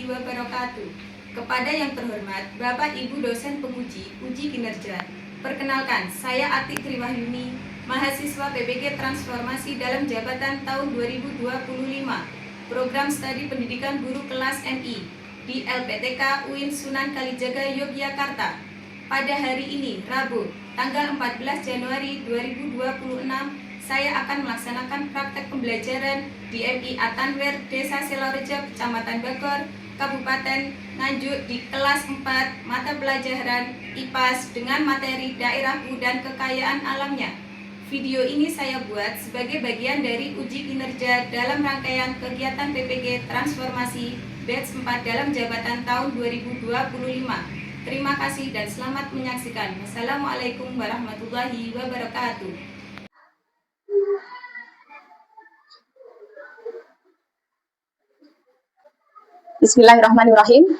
wabarakatuh. Kepada yang terhormat Bapak Ibu dosen penguji uji kinerja, perkenalkan, saya Atik Triwahyuni, mahasiswa PPG Transformasi dalam jabatan tahun 2025, program studi pendidikan guru kelas MI di LPTK UIN Sunan Kalijaga Yogyakarta. Pada hari ini, Rabu, tanggal 14 Januari 2026, saya akan melaksanakan praktek pembelajaran di MI Atanwer Desa Selorejo, Kecamatan Bagor, Kabupaten Nganjuk di kelas 4 mata pelajaran IPAS dengan materi daerahku dan kekayaan alamnya. Video ini saya buat sebagai bagian dari uji kinerja dalam rangkaian kegiatan PPG Transformasi Batch 4 dalam jabatan tahun 2025. Terima kasih dan selamat menyaksikan. Wassalamualaikum warahmatullahi wabarakatuh. Bismillahirrahmanirrahim.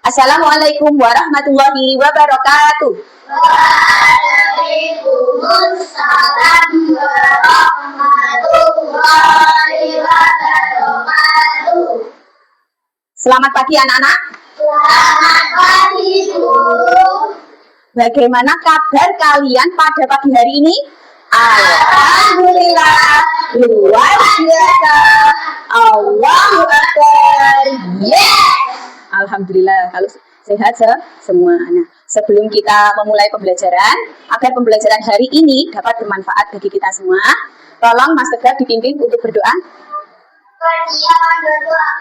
Assalamualaikum warahmatullahi wabarakatuh. Waalaikumsalam warahmatullahi wabarakatuh. Selamat pagi anak-anak. Selamat pagi, Bu. Bagaimana kabar kalian pada pagi hari ini? Alhamdulillah, Luar biasa. Allahu Akbar. Alhamdulillah kalau sehat semuanya. Sebelum kita memulai pembelajaran, agar pembelajaran hari ini dapat bermanfaat bagi kita semua, tolong Mas Tegar dipimpin untuk berdoa. Persiapan berdoa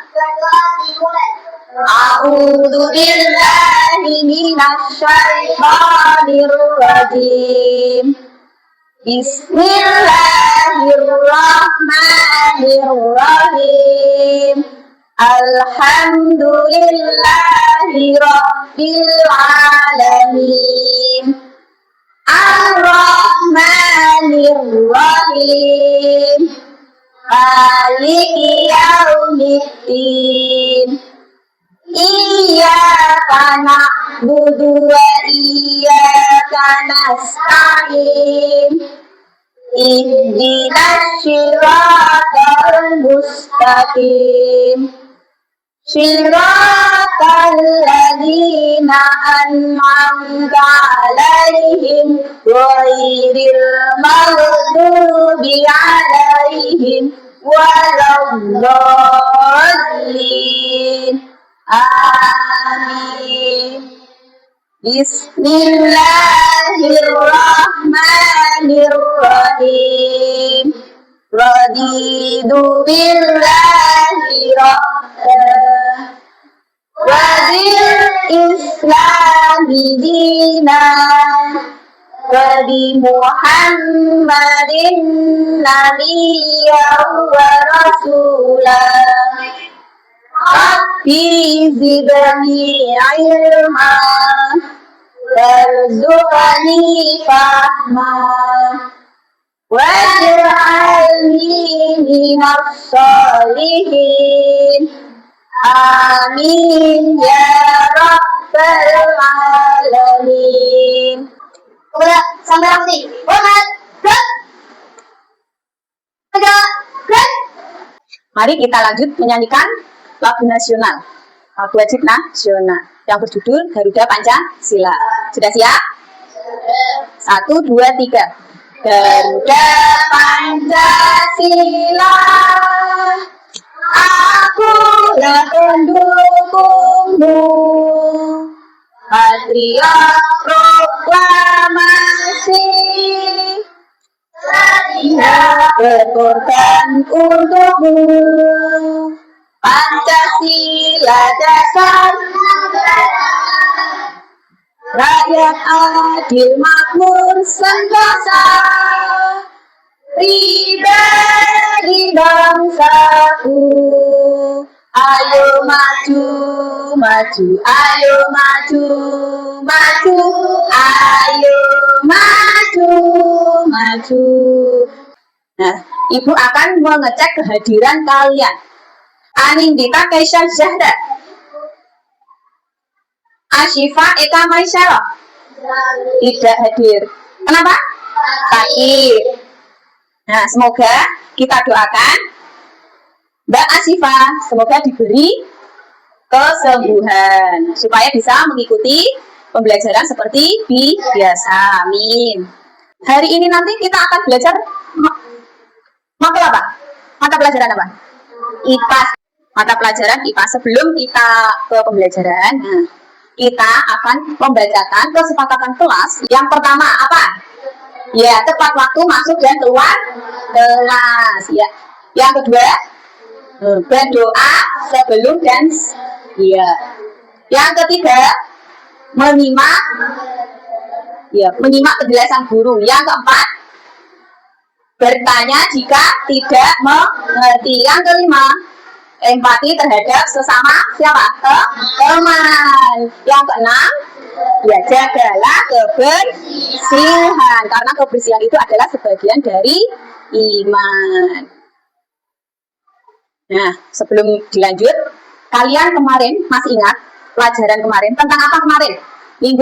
dimulai. A'udzu billahi minasyaitonir rajim. Bismillahirrahmanirrahim. Alhamdulillahi rabbil alamin. Ar-Rahmanir-Rahim. Maliki yaumiddin. Iyyaka na'budu wa iyyaka nasta'in. Ihdinas siratal mustaqim. Siratal ladzina an'amta 'alaihim ghairil maghdubi 'alaihim waladdallin. Amin. Bismillahirrahmanirrahim. Raditu billahi rabban wa bil islami dinan wa bi Muhammadin nabiyyan wa rasulan. Rabbi zidni ilma warzuqni fahma waj'alni minas sholihin. Amin ya rabbal alamin. Udah, sampai nanti. Mari kita lanjut menyanyikan lagu nasional, lagu wajib nasional yang berjudul Garuda Pancasila. Sudah siap? 1, 2, 3. Garuda Pancasila, akulah pendukungmu. Patriot proklamasi, setia berkorban untukmu. Pancasila dasar negara, rakyat adil makmur sentosa, pribadi bangsaku. Ayo maju, maju, ayo maju, maju, ayo maju, maju. Nah, Ibu akan mengecek kehadiran kalian. Anindita Kaisha Zahra, Ashifa Eka Maisyara tidak hadir. Kenapa? Sakit. Nah, semoga kita doakan Mbak Ashifa semoga diberi kesembuhan, supaya bisa mengikuti pembelajaran seperti biasa. Amin. Hari ini nanti kita akan belajar mata apa? Mata pelajaran apa? IPA. Mata pelajaran IPA. Sebelum kita ke pembelajaran, kita akan membacakan kesepakatan kelas. Yang pertama apa? Ya, tepat waktu masuk dan keluar kelas. Ya. Yang kedua, berdoa sebelum dan ya. Yang ketiga, menyimak penjelasan guru. Yang keempat, bertanya jika tidak mengerti. Yang kelima, empati terhadap sesama siapa? Teman. Yang keenam, ya, jagalah kebersihan, karena kebersihan itu adalah sebagian dari iman. Nah, sebelum dilanjut, kalian kemarin masih ingat pelajaran kemarin tentang apa kemarin? Minggu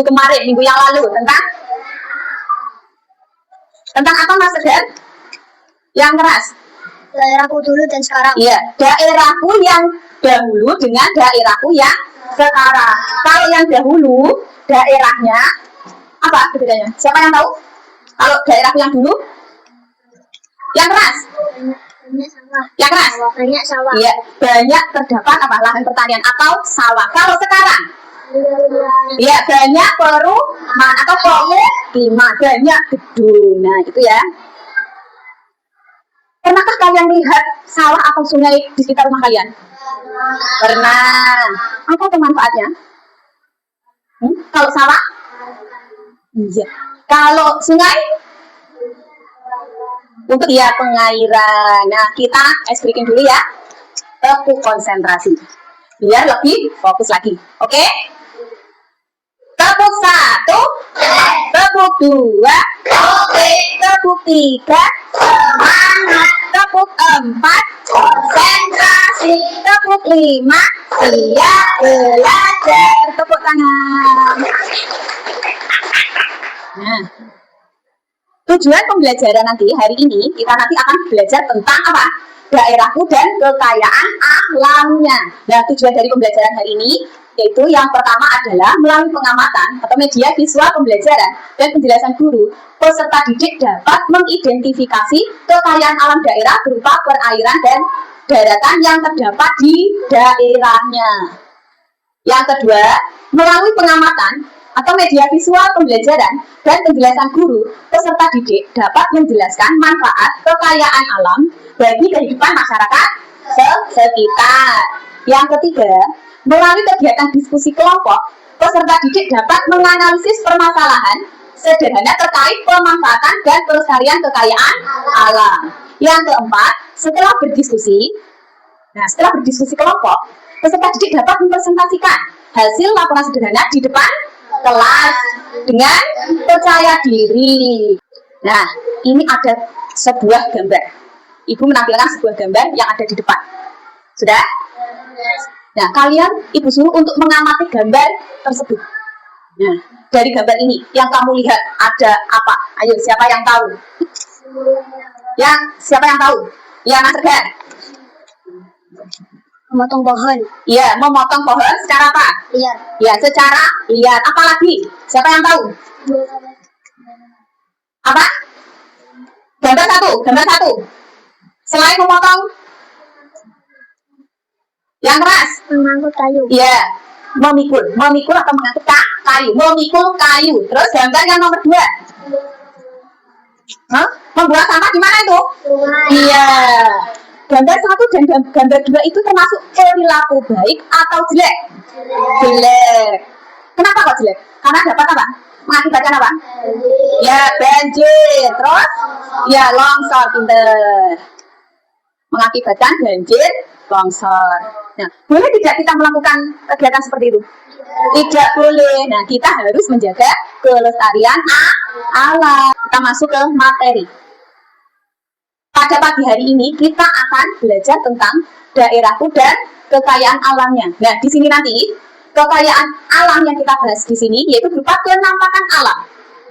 yang lalu tentang apa Mas Segar? Yang keras. Daerahku dulu dan sekarang. Iya, daerahku yang dahulu dengan daerahku yang sekarang. Kalau yang dahulu daerahnya apa bedanya? Siapa yang tahu? Kalau daerahku yang dulu, yang keras. Banyak sawah. Yang keras. Banyak sawah. Iya, banyak terdapat apa lahan pertanian atau sawah. Kalau sekarang, ya banyak perumahan atau pemukiman, banyak gedung. Nah, itu ya. Pernahkah kalian lihat sawah atau sungai di sekitar rumah kalian? Pernah. Apa tuh manfaatnya? Kalau sawah? Iya. Kalau sungai? Untuk ya pengairan. Nah, kita breaking dulu ya. Tepuk konsentrasi. Biar lebih fokus lagi. Oke? Tepuk 1, tepuk 2, tepuk 3, semangat. Tepuk 4, konsentrasi. Tepuk 5, siap belajar. Tepuk tangan. Nah, tujuan pembelajaran nanti hari ini, kita nanti akan belajar tentang apa? Daerahku dan kekayaan alamnya. Nah, tujuan dari pembelajaran hari ini yaitu yang pertama adalah melalui pengamatan atau media visual pembelajaran dan penjelasan guru, peserta didik dapat mengidentifikasi kekayaan alam daerah berupa perairan dan daratan yang terdapat di daerahnya. Yang kedua, melalui pengamatan atau media visual pembelajaran dan penjelasan guru, peserta didik dapat menjelaskan manfaat kekayaan alam bagi kehidupan masyarakat sekitar. Yang ketiga, melalui kegiatan diskusi kelompok, peserta didik dapat menganalisis permasalahan sederhana terkait pemanfaatan dan pelestarian kekayaan alam. Yang keempat, setelah berdiskusi kelompok, peserta didik dapat mempresentasikan hasil laporan sederhana di depan kelas dengan percaya diri. Nah, ini ada sebuah gambar. Ibu menampilkan sebuah gambar yang ada di depan. Sudah? Nah, kalian Ibu suruh untuk mengamati gambar tersebut. Nah, dari gambar ini yang kamu lihat ada apa? Ayo, siapa yang tahu? Siapa yang tahu? Ya, Mas Segar. Memotong pohon. Iya, memotong pohon secara apa? Lihat. Ya, secara lihat. Apa lagi? Siapa yang tahu? Apa? Gambar satu. Selain memotong yang keras, Mengangkut kayu. iya, memikul atau mengangkut kayu, memikul kayu. Terus gambar yang nomor 2, membuang sampah di mana itu? Iya. Gambar 1 dan gambar 2 itu termasuk perilaku baik atau jelek? Jelek. Kenapa kok jelek? Karena dapat apa? Mengakibatkan apa? Ya, banjir. Terus ya, longsor. Pinter. Mengakibatkan banjir, longsor. Nah, boleh tidak kita melakukan kegiatan seperti itu? Tidak boleh. Nah, kita harus menjaga kelestarian alam. Kita masuk ke materi. Pada pagi hari ini kita akan belajar tentang daerahku dan kekayaan alamnya. Nah, di sini nanti kekayaan alam yang kita bahas di sini yaitu berupa penampakan alam.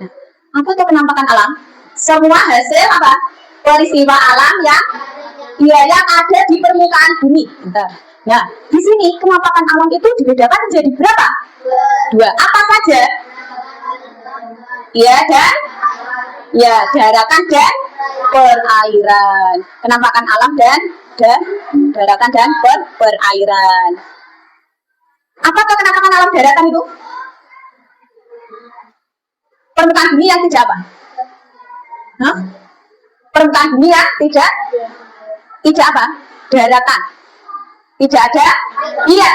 Nah, apa itu penampakan alam? Semua hasil apa? Peristiwa alam yang ada di permukaan bumi. Bentar. Nah, di sini kenampakan alam itu dibedakan menjadi berapa? Dua. Apa saja? Ya, dan daratan dan perairan. Kenampakan alam dan daratan dan perairan. Apakah kenampakan alam daratan itu? Permukaan bumi yang tidak apa? Hah? Permukaan bumi yang tidak apa? Daratan. Tidak ada? Iya,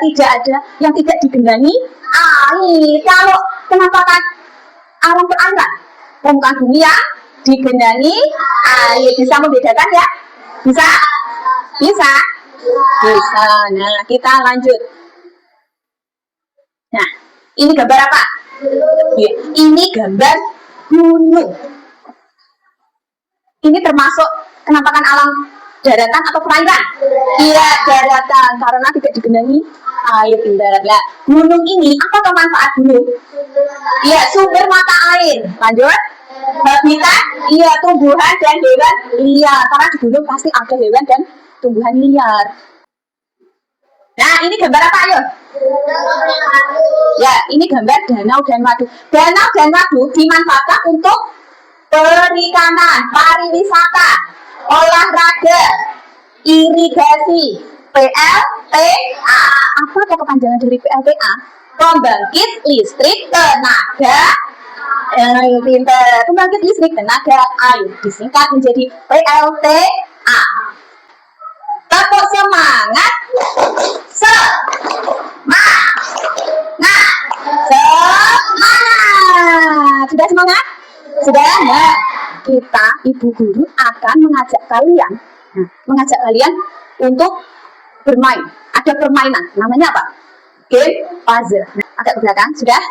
tidak ada yang tidak digenangi air. Kalau kenampakan alam perairan, permukaan bumi yang digenangi air. Bisa membedakan ya? Bisa? Bisa? Bisa. Nah, kita lanjut. Nah, ini gambar apa? Ya, ini gambar gunung. Ini termasuk kenampakan alam daratan atau perairan? Iya, daratan, karena tidak digenangi air. Pintar. Nah, gunung ini apa manfaat gunung? Iya, sumber mata air. Lanjut. Habitat, iya, tumbuhan dan hewan liar. Karena di gunung pasti ada hewan dan tumbuhan liar. Nah, ini gambar apa, ayo? Ya, ini gambar danau dan waduk. Danau dan waduk dimanfaatkan untuk perikanan, pariwisata, olahraga, irigasi, PLTA. Apa kepanjangan dari PLTA? Pembangkit listrik tenaga pembangkit listrik tenaga air, disingkat menjadi PLTA. Tepuk semangat. Semangat. Sudah semangat? Sudah. Nah, kita ibu guru akan mengajak kalian untuk bermain. Ada permainan, namanya apa? Game puzzle. Nah, agak ke belakang. Sudah.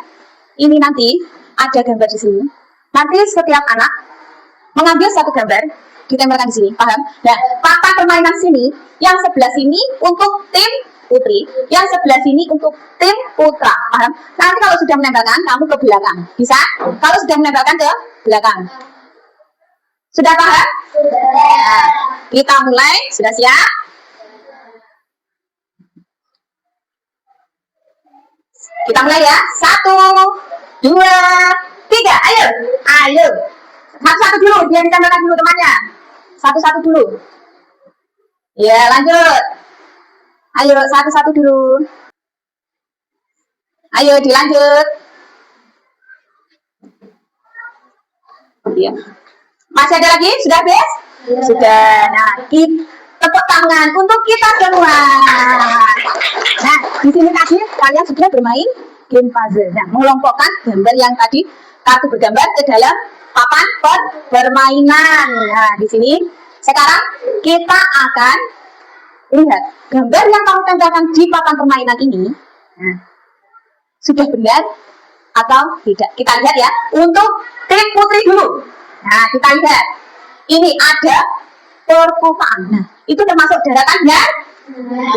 Ini nanti ada gambar di sini. Nanti setiap anak mengambil satu gambar, ditempelkan di sini, paham? Nah, papan permainan sini, yang sebelah sini untuk tim putri, yang sebelah sini untuk tim putra, paham? Nanti kalau sudah menempelkan, kamu ke belakang, bisa? Kalau sudah menempelkan ke belakang, sudah paham? Nah, kita mulai, sudah siap? Kita mulai ya, 1, 2, 3, ayo. Satu-satu dulu, biar ditempelkan dulu temannya. Satu-satu dulu. Ya, lanjut. Ayo, satu-satu dulu. Ayo, dilanjut. Ya. Masih ada lagi? Sudah, Bes? Sudah. Nah, tepuk tangan untuk kita semua. Nah, di sini tadi kalian sudah bermain game puzzle. Nah, mengelompokkan gambar yang tadi kartu bergambar ke dalam papan permainan. Nah, di sini sekarang kita akan lihat gambar yang kamu tempelkan di papan permainan ini. Nah, sudah benar atau tidak? Kita lihat ya. Untuk tim putri dulu. Nah, kita lihat. Ini ada perkotaan. Nah, itu termasuk daratan ya?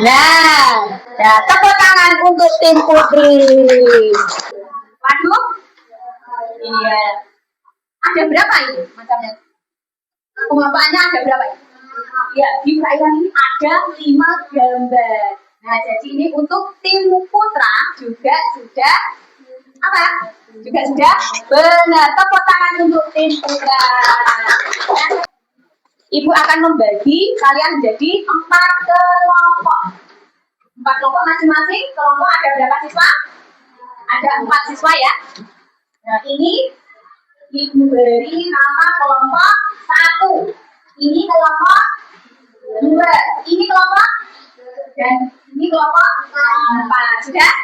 Nah, tepuk tangan untuk tim putri. Waduh. Iya. Ada berapa ini macamnya? Pengelompokannya ada berapa ini? Ya, di perairan ini ada 5 gambar. Nah, jadi ini untuk tim putra juga sudah apa? Juga sudah benar. Tepuk tangan untuk tim putra. Ibu akan membagi kalian menjadi 4 kelompok. 4 kelompok masing-masing. Kelompok ada berapa siswa? Ada 4 siswa ya. Nah, ini Ibu beri nama kelompok 1. Ini kelompok 2. Ini kelompok dan ini kelompok 4. Sudah?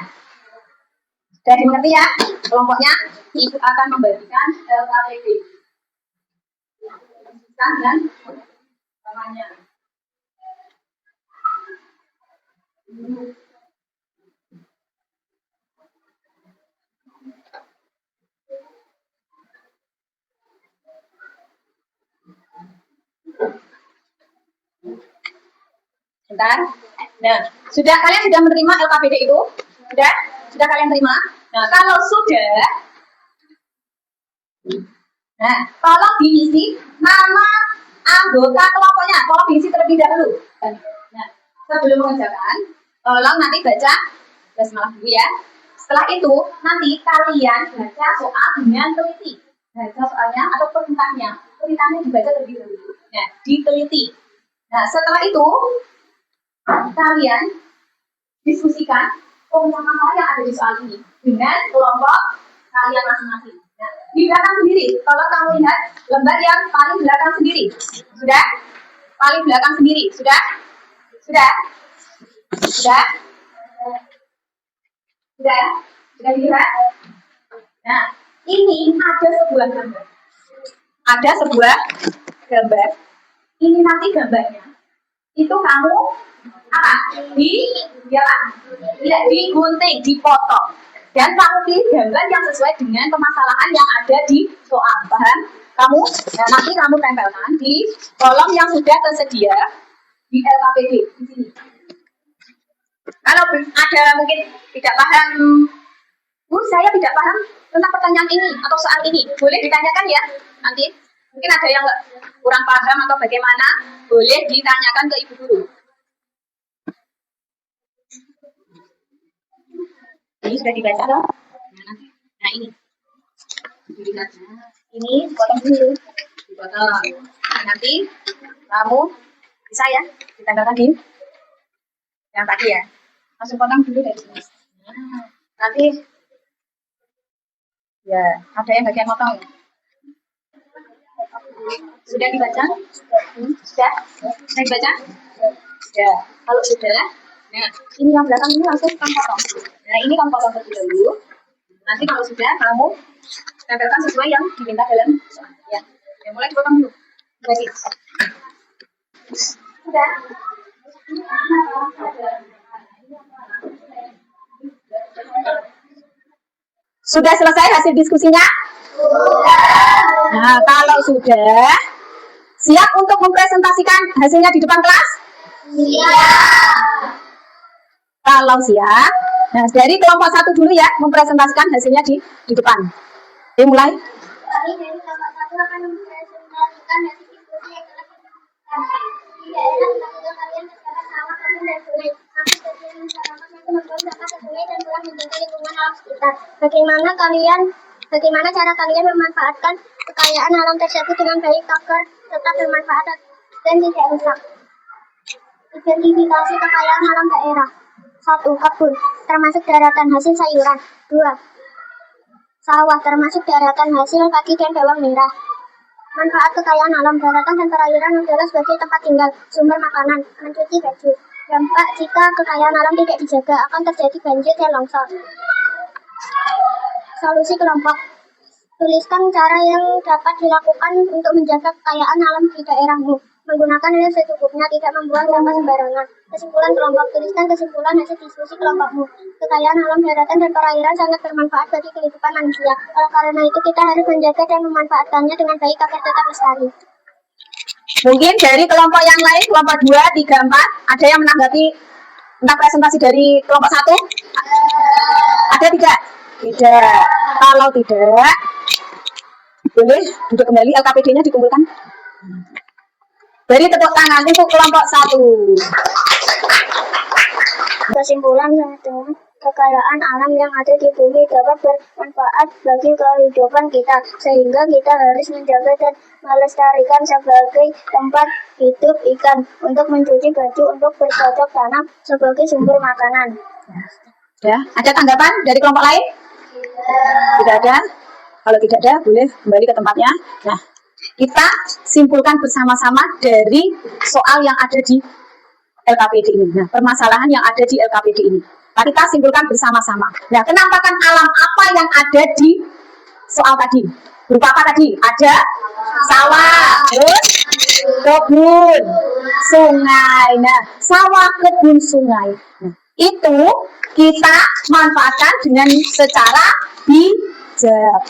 Sudah dimengerti ya kelompoknya? Ibu akan membagikan LKPD. Dan namanya. Bentar. Nah, kalian sudah menerima LKPD itu? Sudah? Sudah kalian terima? Nah, kalau sudah, tolong diisi nama anggota kelompoknya. Tolong diisi terlebih dahulu. Nah, Sebelum mengerjakan, tolong nanti baca basmalah dulu ya. Setelah itu, nanti kalian baca soal dengan teliti. Baca soalnya atau perintahnya. Perintahnya dibaca terlebih dahulu. Nah, diteliti. Nah, setelah itu, kalian diskusikan pemecahan masalah yang ada di soal ini dengan kelompok kalian masing-masing. Nah, di belakang sendiri, kalau kamu lihat lembar yang paling belakang sendiri, sudah? Paling belakang sendiri, sudah? Sudah? Sudah? Sudah? Sudah dilihat? Nah, ini ada sebuah gambar. Ada sebuah gambar. Ini nanti gambarnya. Itu kamu apa? Tidak digunting, dipotong. Dan kamu pilih gambar yang sesuai dengan permasalahan yang ada di soal. Paham? Kamu, nah nanti kamu tempelkan di kolom yang sudah tersedia di LKPD di sini. Kalau ada mungkin tidak paham, saya tidak paham tentang pertanyaan ini atau soal ini, boleh ditanyakan ya nanti. Mungkin ada yang kurang paham atau bagaimana, boleh ditanyakan ke ibu guru. Ini sudah dibaca loh. Nah ini, ini potong dulu, dipotong. Nanti kamu bisa ya ditambahkan di yang tadi ya. Langsung potong dulu dari sini. Nanti ya ada yang bagian potong. Sudah dibaca? Sudah? Sudah dibaca? Sudah. Kalau sudah, nah ini yang belakang ini langsung kamu potong. Nah ini kamu potong terlebih dahulu. Nanti kalau sudah kamu tempelkan sesuai yang diminta dalam soal. Ya. Ya mulai dipotong dulu. Lagi. Sudah. Sudah selesai hasil diskusinya? Nah, kalau sudah, siap untuk mempresentasikan hasilnya di depan kelas? Siap. Kalau siap, nah dari kelompok 1 dulu ya, mempresentasikan hasilnya di depan. Oke, mulai. Kami dari kelompok 1 akan mempresentasikan hasil diskusi yang telah di daerah ketika kalian terdapat sawah, kebun, dan sungai. Kami berhasil masyarakat untuk membuang sampah ke sungai dan telah menjaga lingkungan alam sekitar. Bagaimana cara kalian memanfaatkan kekayaan alam tersebut dengan baik agar tetap bermanfaat dan tidak rusak? Identifikasi kekayaan alam daerah. 1. Kebun, termasuk daratan hasil sayuran. 2. Sawah, termasuk daratan hasil padi dan bawang merah. Manfaat kekayaan alam daratan dan perairan adalah sebagai tempat tinggal, sumber makanan, mencuci baju. Dampak jika kekayaan alam tidak dijaga akan terjadi banjir dan longsor. Solusi kelompok. Tuliskan cara yang dapat dilakukan untuk menjaga kekayaan alam di daerahmu. Menggunakan air secukupnya, tidak membuang sampah sembarangan. Kesimpulan kelompok. Tuliskan kesimpulan hasil diskusi kelompokmu. Kekayaan alam daratan dan perairan sangat bermanfaat bagi kehidupan manusia. Oleh karena itu kita harus menjaga dan memanfaatkannya dengan baik agar tetap lestari. Mungkin dari kelompok yang lain, kelompok 2, 3, 4, ada yang menanggapi tentang presentasi dari kelompok 1? Ada tidak? Tidak. Kalau tidak, boleh duduk kembali, LKPD-nya dikumpulkan. Beri tepuk tangan untuk kelompok 1. Kesimpulan 1. Kekayaan alam yang ada di bumi dapat bermanfaat bagi kehidupan kita, sehingga kita harus menjaga dan melestarikan sebagai tempat hidup ikan, untuk mencuci baju, untuk bercocok tanam, sebagai sumber makanan. Ya, ada tanggapan dari kelompok lain? Tidak ada? Kalau tidak ada, boleh kembali ke tempatnya. Nah, kita simpulkan bersama-sama dari soal yang ada di LKPD ini. Nah, permasalahan yang ada di LKPD ini. Nah, kita simpulkan bersama-sama. Nah, penampakan alam apa yang ada di soal tadi? Berupa apa tadi? Ada sawah, terus kebun, sungai. Nah, sawah, kebun, sungai. Nah, itu kita manfaatkan dengan secara bijak.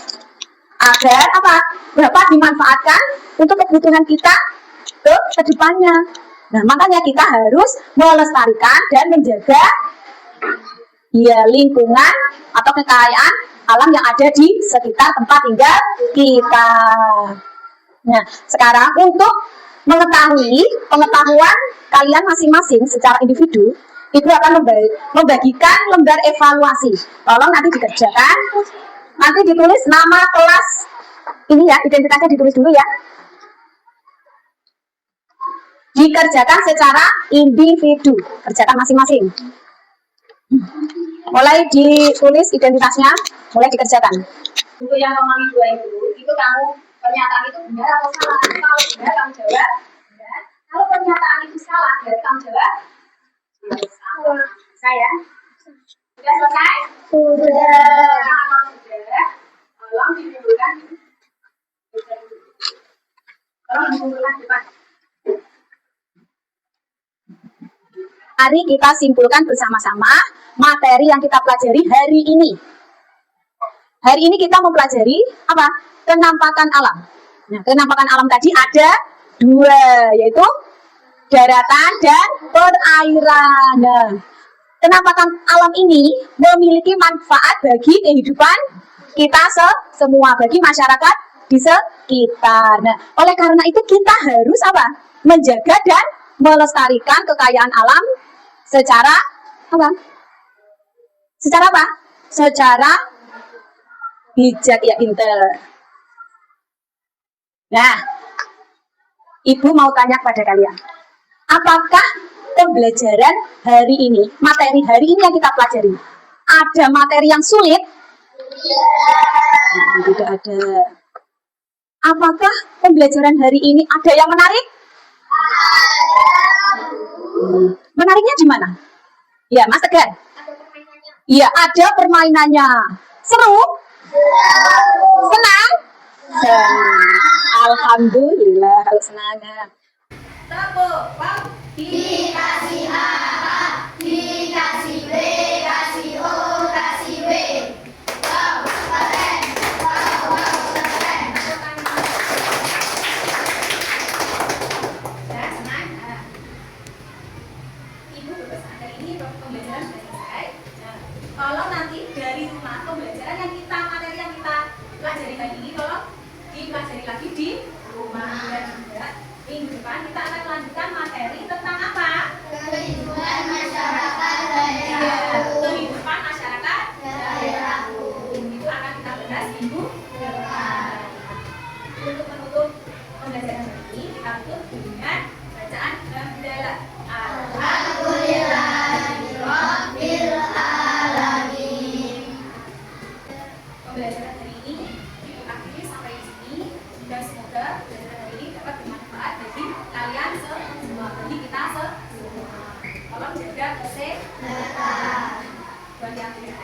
Agar apa? Dapat dimanfaatkan untuk kebutuhan kita ke depannya. Nah, makanya kita harus melestarikan dan menjaga ya lingkungan atau kekayaan alam yang ada di sekitar tempat tinggal kita. Nah, sekarang untuk mengetahui pengetahuan kalian masing-masing secara individu, Ibu akan membagikan lembar evaluasi. Tolong nanti dikerjakan. Nanti ditulis nama kelas. Ini ya, identitasnya ditulis dulu ya. Dikerjakan secara individu. Kerjakan masing-masing. Mulai ditulis identitasnya, mulai dikerjakan. Untuk yang nomor 2 itu kamu pernyataan itu benar atau salah. Kalau benar kamu jawab benar. Kalau pernyataan itu salah, berarti kamu jawab salah. Saya sudah selesai? Sudah. Kalau sudah, tolong dikumpulkan. Tolong dikumpulkan depan. Mari kita simpulkan bersama-sama materi yang kita pelajari hari ini. Hari ini kita mempelajari apa? Kenampakan alam. Nah, kenampakan alam tadi ada 2, yaitu daratan dan perairan. Nah, kenampakan alam ini memiliki manfaat bagi kehidupan kita semua, bagi masyarakat di sekitar. Nah, oleh karena itu kita harus apa? Menjaga dan melestarikan kekayaan alam secara apa? Secara apa? Secara bijak, ya, pinter. Nah, Ibu mau tanya kepada kalian, apakah pembelajaran hari ini, materi hari ini yang kita pelajari, ada materi yang sulit? Nah, tidak ada. Apakah pembelajaran hari ini ada yang menarik? Menariknya di mana? Ya, Mas Tegar. Iya, ada permainannya. Seru? Senang? Senang. Alhamdulillah kalau senang. Tepuk tangan. Dikasih A, dikasih B, kasih O, kasih W. Wow, keren. Wow, keren. Ya, senang. Nah, Ibu berpesan hari ini pembelajaran sudah selesai. Nah, tolong nanti dari rumah pembelajaran yang kita, materi yang kita pelajari hari ini tolong dipelajari lagi di rumah. Dan juga minggu depan kita akan melanjutkan materi tentang apa? Kehidupan masyarakat daerah. Kehidupan masyarakat Daerahku. itu akan kita bahas minggu depan. Untuk menutup pembelajaran hari ini, kita tutup dengan bacaan hamdalah. Alhamdulillahirabbil alamin. Pembelajaran hari ini diakhiri sampai di sini, dan semoga pembelajaran hari ini dapat bermanfaat bagi kalian semua, bagi kita semua. Tolong jaga kesehatan. Bagi yang tidak